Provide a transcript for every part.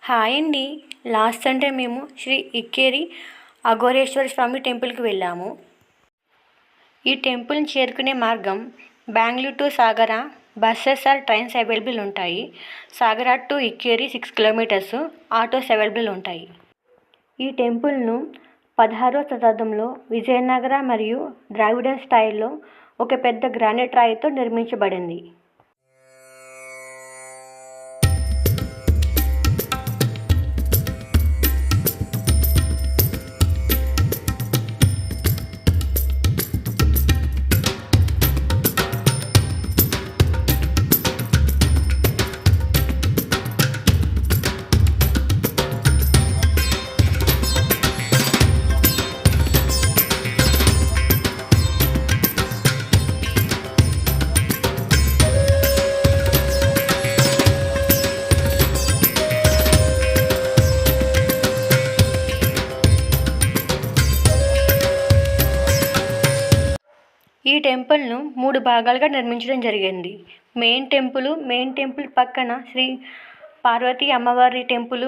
Hi అండి. Last Sunday మేము శ్రీ ఇక్కేరి అఘోరేశ్వర స్వామి టెంపుల్కి వెళ్ళాము. ఈ టెంపుల్ని చేరుకునే మార్గం బెంగళూరు టు సాగర బస్సెస్ ఆర్ ట్రైన్స్ అవైలబుల్ ఉంటాయి. సాగర టు ఇక్కేరి 6 కిలోమీటర్స్ ఆటోస్ అవైలబుల్ ఉంటాయి. ఈ టెంపుల్ను 16వ శతాబ్దంలో విజయనగర మరియు ద్రావిడన్ స్టైల్లో ఒక పెద్ద గ్రానైట్ రాయితో నిర్మించబడింది. ఈ టెంపుల్ను 3 భాగాలుగా నిర్మించడం జరిగింది. మెయిన్ టెంపుల్ పక్కన శ్రీ పార్వతీ అమ్మవారి టెంపుల్,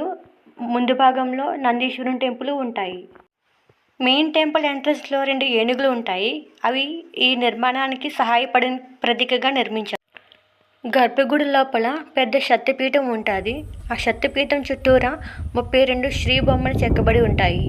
ముందు భాగంలో నందీశ్వరుని టెంపుల్ ఉంటాయి. మెయిన్ టెంపుల్ ఎంట్రన్స్లో 2 ఏనుగులు ఉంటాయి. అవి ఈ నిర్మాణానికి సహాయపడిన ప్రతీకగా నిర్మించారు. గర్భగుడి లోపల పెద్ద శక్తిపీఠం ఉంటుంది. ఆ శక్తిపీఠం చుట్టూరా 32 శ్రీ బొమ్మలు చెక్కబడి ఉంటాయి.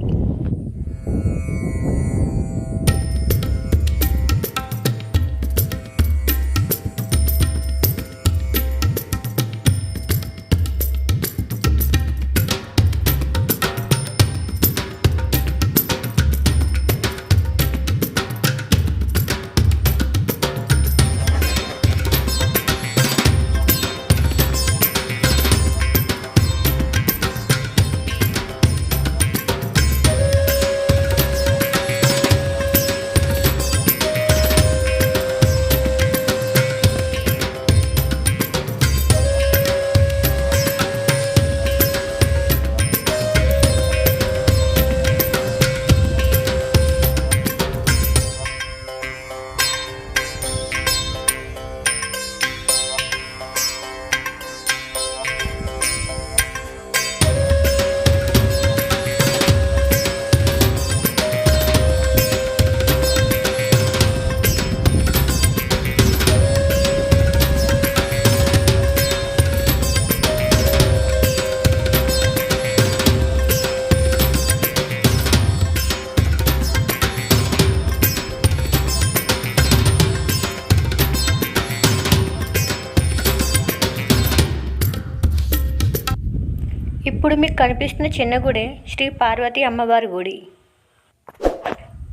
ఇప్పుడు మీకు కనిపిస్తున్న చిన్న గుడే శ్రీ పార్వతీ అమ్మవారి గుడి.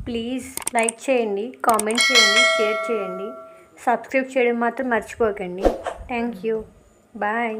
ప్లీజ్ లైక్ చేయండి, కామెంట్ చేయండి, షేర్ చేయండి, సబ్స్క్రైబ్ చేయడం మాత్రం మర్చిపోకండి. Thank you. బాయ్.